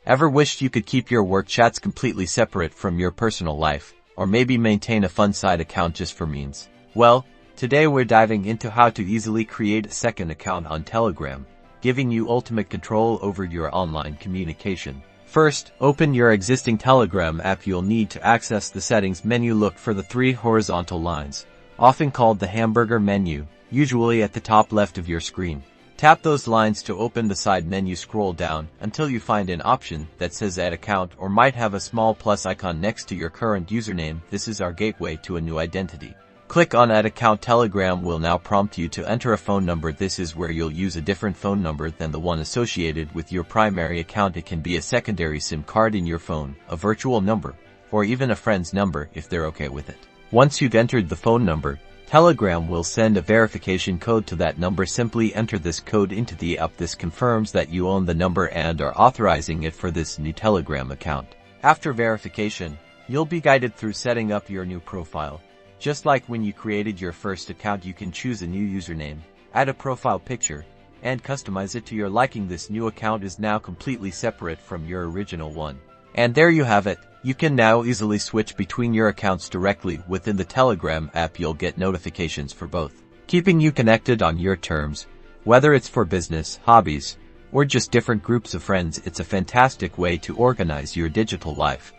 Ever wished you could keep your work chats completely separate from your personal life, or maybe maintain a fun side account just for memes? Well, today we're diving into how to easily create a second account on Telegram, giving you ultimate control over your online communication. First, open your existing Telegram app. You'll need to access the settings menu. Look for the three horizontal lines, often called the hamburger menu, usually at the top left of your screen. Tap those lines to open the side menu. Scroll down until you find an option that says Add Account or might have a small plus icon next to your current username. This is our gateway to a new identity. Click on Add Account. Telegram will now prompt you to enter a phone number. This is where you'll use a different phone number than the one associated with your primary account. It can be a secondary SIM card in your phone, a virtual number, or even a friend's number if they're okay with it. Once you've entered the phone number, Telegram will send a verification code to that number. Simply enter this code into the app. This confirms that you own the number and are authorizing it for this new Telegram account. After verification, you'll be guided through setting up your new profile. Just like when you created your first account, you can choose a new username, add a profile picture, and customize it to your liking. This new account is now completely separate from your original one. And there you have it. You can now easily switch between your accounts directly within the Telegram app. You'll get notifications for both, keeping you connected on your terms. Whether it's for business, hobbies, or just different groups of friends, it's a fantastic way to organize your digital life.